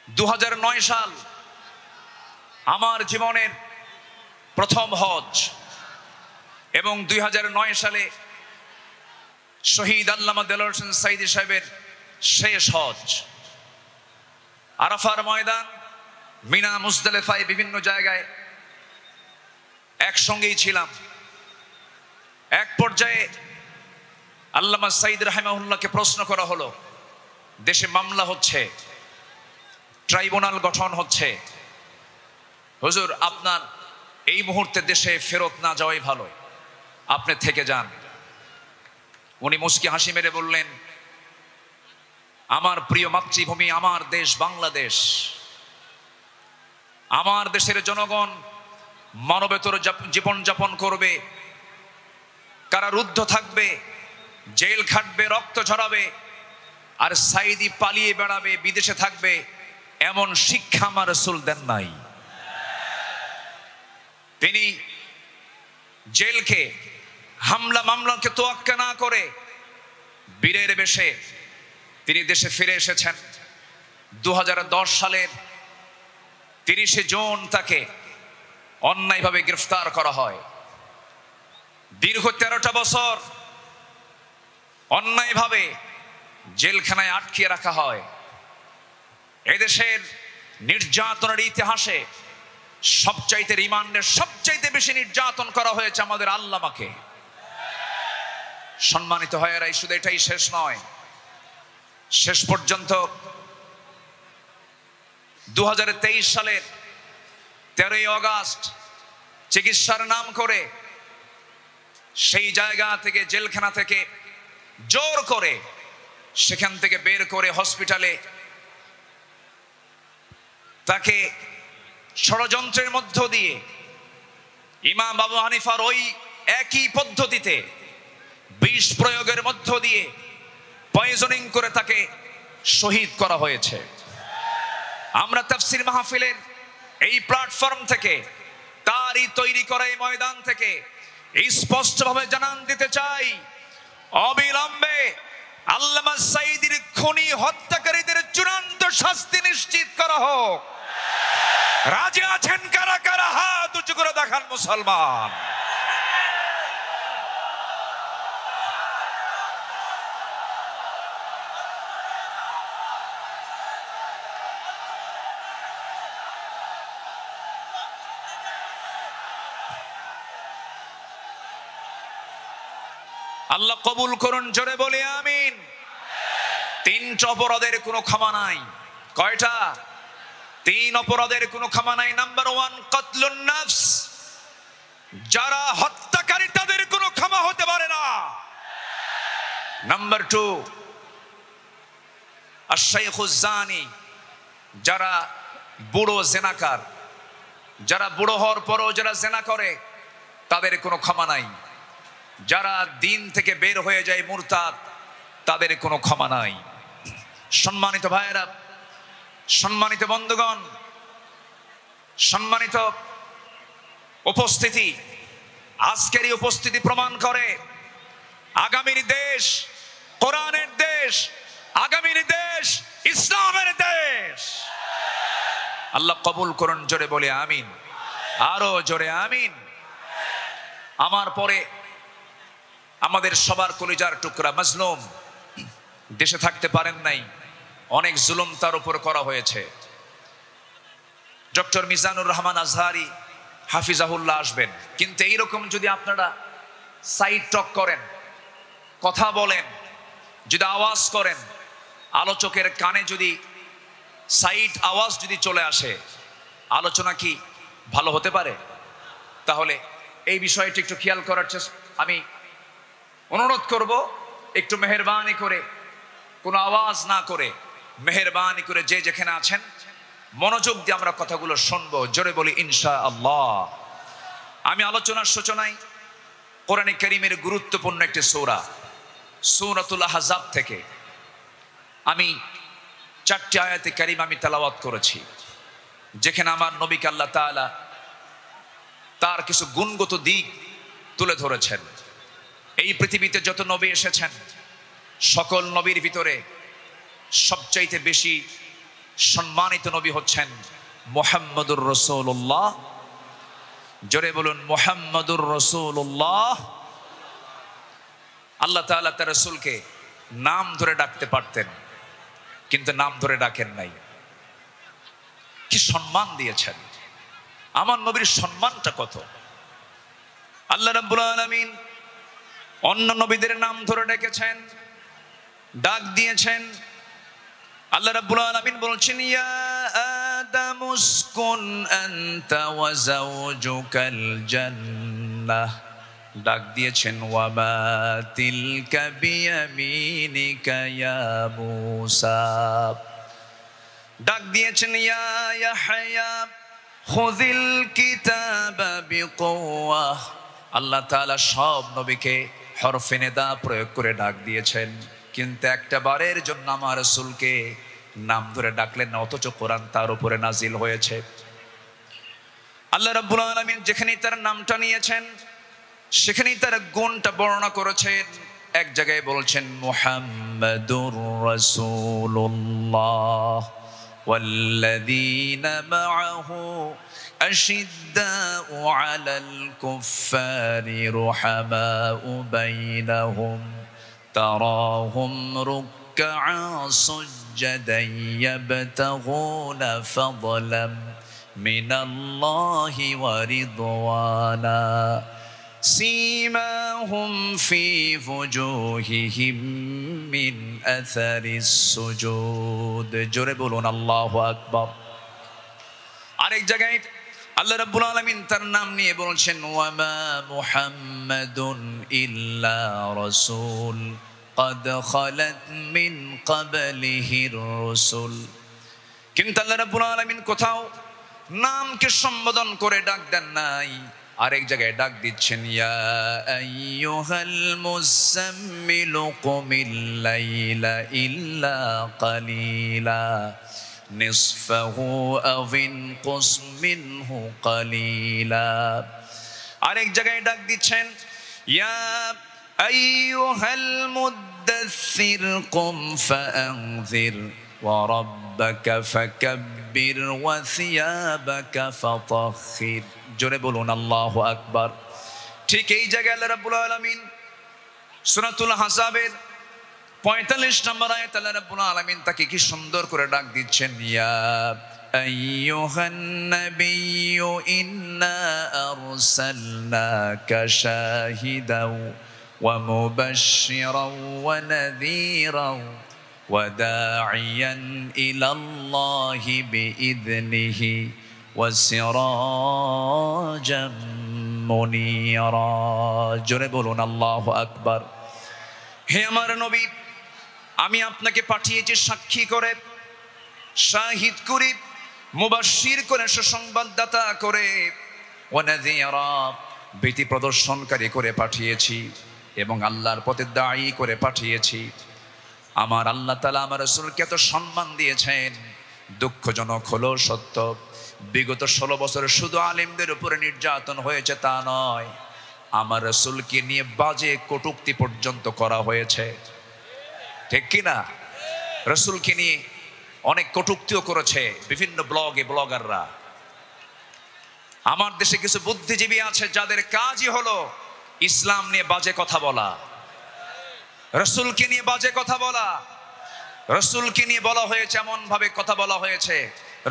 2009 সাল আমার জীবনের প্রথম হজ এবং 2009 সালে শহীদ আল্লামা দেলোয়ার হোসেন সাঈদী সাহেবের শেষ হজ। আরাফার ময়দান, মিনা, মুজদালিফায় বিভিন্ন জায়গায় একসঙ্গেই ছিলাম। এক পর্যায়ে আল্লামা সাঈদ রাহিমাহুল্লাহকে প্রশ্ন করা হলো, দেশে মামলা হচ্ছে, ট্রাইব্যুনাল গঠন হচ্ছে, হুজুর আপনার এই মুহূর্তে দেশে ফেরত না যাওয়াই ভালো, আপনি থেকে যান। উনি মুচকি হাসি মেরে বললেন, আমার প্রিয় মাতৃভূমি, আমার দেশ বাংলাদেশ, আমার দেশের জনগণ মানবেতর জীবন যাপন করবে, কারারুদ্ধ থাকবে, জেল খাটবে, রক্ত ঝরাবে, আর সাঈদী পালিয়ে বেড়াবে, বিদেশে থাকবে, এমন শিক্ষা আমার রাসূল দেন নাই। তিনি জেলকে, হামলা মামলাকে তোয়াক্কা না করে বীরের বেশে তিনি দেশে ফিরে এসেছেন। 2010 সালের 30 জুন তাকে অন্যায়ভাবে গ্রেফতার করা হয়। দীর্ঘ 13টা বছর অন্যায়ভাবে জেলখানায় আটকিয়ে রাখা হয়। এদেশের নির্যাতনের ইতিহাসে সবচাইতে, রিমান্ডের সবচাইতে বেশি নির্যাতন করা হয়েছে আমাদের আল্লামাকে। সম্মানিত ভাইয়েরা, শুধু এটাই শেষ নয়, শেষ পর্যন্ত 2023 সালের 13ই আগস্ট চিকিৎসার নাম করে সেই জায়গা থেকে, জেলখানা থেকে জোর করে সেখান থেকে বের করে হসপিটালে তাকে ষড়যন্ত্রের মধ্য দিয়ে ইমাম আবু হানিফার ওই একই পদ্ধতিতে বিষ প্রয়োগের মধ্য দিয়ে পয়জনিং করে তাকে শহীদ করা হয়েছে। আমরা তাফসীর মাহফিলের এই প্ল্যাটফর্ম থেকে, তারই তৈরি করা এই ময়দান থেকে স্পষ্টভাবে জানান দিতে চাই, অবিলম্বে আল্লামা সাঈদীর খুনি হত্যাকারীদের চূড়ান্ত শাস্তি নিশ্চিত করা হোক। রাজি আছেন কারা কারা? হাত উঁচু করে দেখান মুসলমান। আল্লাহ কবুল করুন, জোরে বলি আমিন। 3টা অপরাধের কোনো ক্ষমা নাই। কয়টা? 3 অপরাধের কোনো ক্ষমা নাই। নাম্বার 1, কতলুন নফস, যারা হত্যাকারী তাদের কোনো ক্ষমা হতে পারে না। নাম্বার 2, আশ-শাইখুজ জানি, যারা বুড়ো জেনাকার, যারা বুড়ো হওয়ার পরও যারা জেনা করে তাদের কোনো ক্ষমা নাই। যারা দিন থেকে বের হয়ে যায় মুরতাদ, তাদের কোনো ক্ষমা নাই। সম্মানিত ভাইয়েরা, সম্মানিত বন্ধুগণ, সম্মানিত উপস্থিতি, আজকের এই উপস্থিতি প্রমাণ করে আগামীর দেশ কোরআনের দেশ, আগামীর দেশ ইসলামের দেশ। আল্লাহ কবুল করুন, জোরে বলে আমিন, আরো জোরে আমিন। আমার পরে আমাদের সবার কলিজার টুকরা মাজলুম দেশে থাকতে পারেন নাই, অনেক জুলুম তার উপর করা হয়েছে। ডক্টর মিজানুর রহমান আজহারি হাফিজাহুল্লাহ আসবেন, কিন্তু এইরকম যদি আপনারা সাইড টক করেন, কথা বলেন, যদি আওয়াজ করেন, আলোচকের কানে যদি সাইড আওয়াজ যদি চলে আসে, আলোচনা কি ভালো হতে পারে? তাহলে এই বিষয়টি একটু খেয়াল করার চেষ্টা আমি অনুরোধ করব। একটু মেহেরবানি করে, কোনো আওয়াজ না করে, মেহেরবানি করে যে যেখানে আছেন মনোযোগ দিয়ে আমরা কথাগুলো শুনবো। জোরে বলি ইনশাআল্লাহ। আমি আলোচনার সূচনায় কোরআনে কারীমের গুরুত্বপূর্ণ একটি সূরা, সূরাতুল আহজাব থেকে আমি 4টি আয়াতে কারীমা আমি তেলাওয়াত করেছি, যেখানে আমার নবীকে আল্লাহ তাআলা তার কিছু গুণগত দিক তুলে ধরেছেন। এই পৃথিবীতে যত নবী এসেছেন, সকল নবীর ভিতরে সবচাইতে বেশি সম্মানিত নবী হচ্ছেন মুহাম্মদুর রাসূলুল্লাহ। জোরে বলুন মুহাম্মদুর রাসূলুল্লাহ। আল্লাহ তাআলা তার রাসূলকে নাম ধরে ডাকতে পারতেন, কিন্তু নাম ধরে ডাকেন নাই। কি সম্মান দিয়েছেন! আমার নবীর সম্মানটা কত! আল্লাহ রাব্বুল আলামিন অন্য নবীদের নাম ধরে ডেকেছেন, ডাক দিয়েছেন। আল্লাহ রাব্বুল আলামিন বলছেন, ইয়া আদাম উসকুন আনতা ওয়া যাওজুকাল জান্নাহ। ডাক দিয়েছেন, ওয়া মা তিলকা বিয়ামিনিকা ইয়া মূসা। ডাক দিয়েছেন, ইয়া ইয়াহইয়া খুযিল কিতাবা বিকুওয়াহ। আল্লাহ তাআলা সব নবীকে হরফে নিদা প্রয়োগ করে ডাক দিয়েছেন, কিন্তু একটা বারের জন্য আমার রাসূলকে নাম ধরে ডাকলেন না, অথচ কোরআন তার উপরে নাজিল হয়েছে। আল্লাহ রাব্বুল আলামিন যেখানেই তার নামটা নিয়েছেন সেখানেই তার গুণটা বর্ণনা করেছেন। এক জায়গায় বলছেন মুহাম্মাদুর রাসূলুল্লাহ ওয়াল্লাযীনা মাআহু আশিদ্দাউ আলাল কুফফারি রুহামাউ বাইনাহুম তারাহুম রুকআ সুজদান ইয়াবতাগুনা ফাদলাম মিনাল্লাহি ওয়া রিদওয়ানা সীমাহুম ফি ফুজুহিহিম মিন আসারিস সুজুদ। জোরে বলুন আল্লাহু আকবার। আরেক জায়গায় আল্লাহ রাব্বুল আলামিন তার নাম নিয়ে বলছেন, ওয়া মা মুহাম্মাদুন ইল্লা রাসূল قد خلت من قبله الرسل। কিন্তু আল্লাহ রাব্বুল আলামিন কোথাও নামকে সম্বোধন করে ডাক দেন নাই, আরেক জায়গায় ডাক দিচ্ছেন, ইয়া আইয়ুহাল মুযাম্মিলু কুমিল লাইলা ইল্লা কালিলা নিসফাহু আও ইনকুস মিনহু কালিলা। আরেক জায়গায় ডাক দিচ্ছেন, ইয়া আইয়ুহাল মুদ্দাসসির কুম ফাআনযির ওয়া রাব্বাকা ফাকাব্বির ওয়া সিয়াবাকা ফাতাহহির। জোরে বলুন আল্লাহু আকবার। ঠিক এই জায়গায় আল্লাহ রাব্বুল আলামিন সূরাতুল আহজাবের 45 নম্বর আয়াত আল্লাহ রাব্বুল আলামিন তাকে কি সুন্দর করে ডাক দিচ্ছেন, ইয়া আইয়ুহান নাবিয়্যু ইন্না আরসালনাকা শাহিদাও ওয়া মুবাশশিরাও ওয়া নাযীরাও ওয়া দাঈয়ান ইলাল্লাহি বিইذনিহি ওয়া সিরাজাম মুনীরা। জোরে বলুন আল্লাহু আকবার। হে আমার নবী, আমি আপনাকে পাঠিয়েছি সাক্ষী করে, শাহিদ করে, মুবাশশির করে, সুসংবাদদাতা করে, ওয়া নাযীরা ভীতি প্রদর্শনকারী করে পাঠিয়েছি, এবং আল্লাহর পথে দায়ী করে পাঠিয়েছি। আমার আল্লাহ তাআলা আমার রাসূলকে এত সম্মান দিয়েছেন। দুঃখজনক হলো সত্য, বিগত 16 বছরে শুধু আলেমদের উপরে নির্যাতন হয়েছে তা নয়, আমার রাসূলকে নিয়ে বাজে কটূক্তি পর্যন্ত করা হয়েছে। ঠিক কিনা? রাসূলকে নিয়ে অনেক কটূক্তিও করেছে বিভিন্ন ব্লগাররা। আমার দেশে কিছু বুদ্ধিজীবী আছে যাদের কাজই হলো ইসলাম নিয়ে বাজে কথা বলা, রাসূলকে নিয়ে বাজে কথা বলা। রাসূলকে নিয়ে বলা হয়েছে, এমন ভাবে কথা বলা হয়েছে,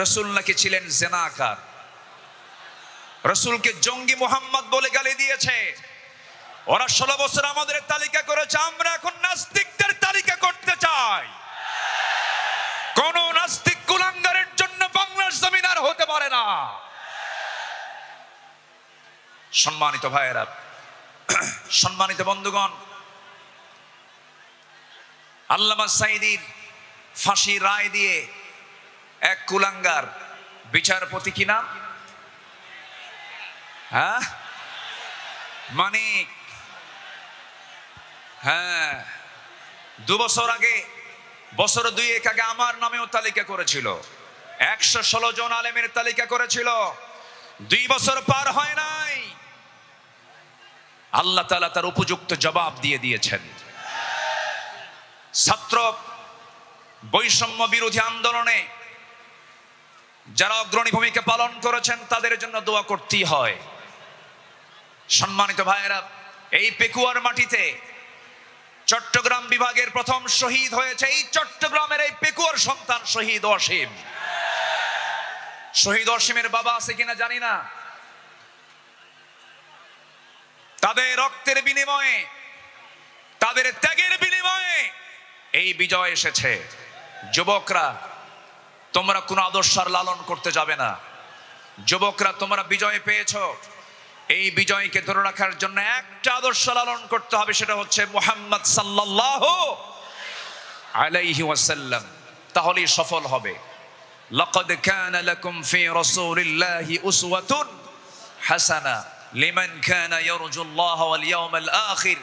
রাসূল নাকি ছিলেন জিনাকার, রাসূলকে জঙ্গি মুহাম্মদ বলে গালি দিয়েছে। ওরা 16 বছর আমাদের তালিকা করেছে, আমরা এখন নাস্তিকদের তালিকা করতে চাই। কোন নাস্তিক কুলাঙ্গারের জন্য বাংলার জমিন আর হতে পারে না। সম্মানিত ভাইয়েরা, সম্মানিত বন্ধুগণ, আল্লামা সাঈদীর ফাঁসির রায় দিয়ে এক কুলাঙ্গার বিচারপতি, কি নাম? হ্যাঁ, মানিক। হ্যাঁ, 2 বছর আগে, বছর 2 আগে আমার নামেও তালিকা করেছিল, 116 জন আলেমের তালিকা করেছিল। 2 বছর পার হয় নাই, আল্লাহ তাআলা তার উপযুক্ত জবাব দিয়ে দিয়েছেন। ছাত্র বৈষম্য বিরোধী আন্দোলনে যারা অগ্রণী ভূমিকা পালন করেছেন তাদের জন্য দোয়া করতেই হয়। সম্মানিত ভাইয়েরা, এই পেকুয়ার মাটিতে চট্টগ্রাম বিভাগের প্রথম শহীদ হয়েছে এই চট্টগ্রামের এই পেকুয়ার সন্তান শহীদ অসীম। শহীদ অসীমের বাবা আছে কিনা জানি না। তাদের রক্তের বিনিময়ে, তাদের ত্যাগের বিনিময়ে এই বিজয় এসেছে। যুবকরা, তোমরা কোন আদর্শার লালন করতে যাবে না। যুবকরা, তোমরা বিজয় পেয়েছো, এই বিজয়কে ধরে রাখার জন্য একটা আদর্শ লালন করতে হবে, সেটা হচ্ছে মুহাম্মদ সাল্লাল্লাহু আলাইহি ওয়াসাল্লাম। তাহলেই সফল হবে। লাকাদ কানা লাকুম ফি রাসূলিল্লাহি উসওয়াতুন হাসানাহ লিমান কানা ইয়ারজুল্লাহ ওয়াল ইয়াউমাল আখির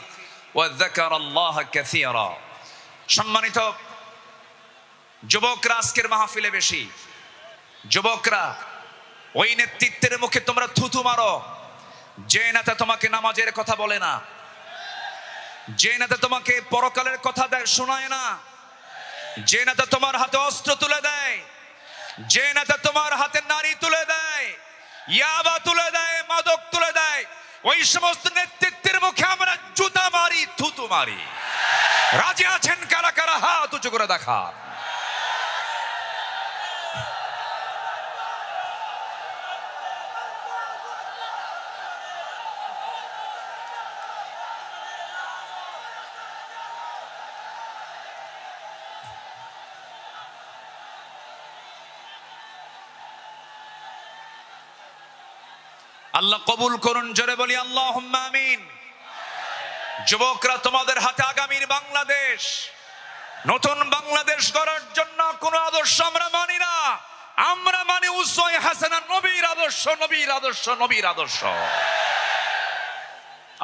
ওয়া যাকারাল্লাহ কাসীরা। সম্মানিত যুবকরা, আজকের মাহফিলে বেশি যুবকরা, ওই নেতৃত্বের মুখে তোমরা থুতু মারো যে নেতা তোমাকে নামাজের কথা বলে না, যে নেতা তোমাকে পরকালের কথা শোনায় না, যে নেতা তোমার হাতে অস্ত্র তুলে দেয়, যে নেতা তোমার হাতে নারী তুলে দেয়, ইয়াবা তুলে দেয়, মাদক তুলে দেয়, ওই সমস্ত নেতৃত্বের মুখে আমরা জুতা মারি, থুতু মারি। রাজি আছেন কারা কারা? হাত উঁচু করে দেখা। আল্লাহ কবুল করুন, জোরে বলি আল্লাহুম্মা আমিন। যুবকরা, তোমাদের হাতে আগামীর বাংলাদেশ, নতুন বাংলাদেশ গড়ার জন্য কোন আদর্শ আমরা মানি না, আমরা মানি উসওয়ায়ে হাসানা, নবীর আদর্শ, নবীর আদর্শ, নবীর আদর্শ।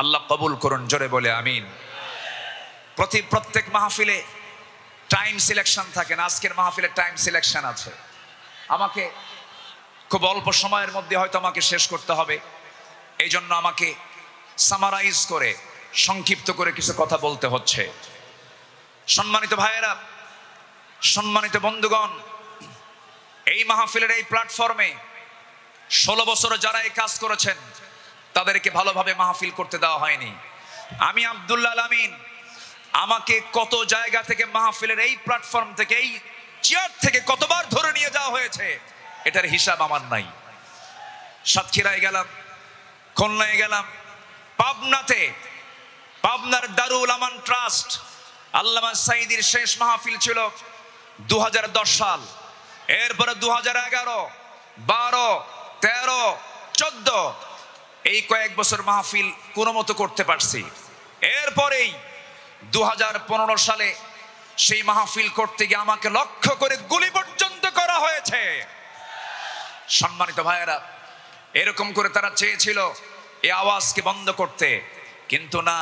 আল্লাহ কবুল করুন, জোরে বলে আমিন। প্রত্যেক মাহফিলে টাইম সিলেকশন থাকে না, আজকের মাহফিলে টাইম সিলেকশন আছে। আমাকে খুব অল্প সময়ের মধ্যে হয়তো আমাকে শেষ করতে হবে, এই জন্য আমাকে সামারাইজ করে, সংক্ষিপ্ত করে কিছু কথা বলতে হচ্ছে। সম্মানিত ভাইয়েরা, সম্মানিত বন্ধুগণ, এই মাহফিলের এই প্ল্যাটফর্মে 16 বছর যারা এই কাজ করেছেন তাদেরকে ভালোভাবে মাহফিল করতে দেওয়া হয়নি। আমি আব্দুল্লাহ আল আমিন, আমাকে কত জায়গা থেকে মাহফিলের এই প্ল্যাটফর্ম থেকে, এই চেয়ার থেকে কতবার ধরে নিয়ে যাওয়া হয়েছে এটার হিসাব আমার নাই। সাতক্ষীরায় গেলাম, খুলনায় গেলাম, পাবনাতে, পাবনার দারুল আমান ট্রাস্ট, আল্লামা সাঈদীর শেষ মাহফিল ছিল 2010 সাল। এরপরে 2011, 12, 13, 14 এই কয়েক বছর মাহফিল কোনো মতো করতে পারছি। এরপরেই 2015 সালে সেই মাহফিল করতে গিয়ে আমাকে লক্ষ্য করে গুলি পর্যন্ত করা হয়েছে। সম্মানিত ভাইয়েরা, এরকম করে তারা চেয়েছিল এই আওয়াজকে বন্ধ করতে, কিন্তু না,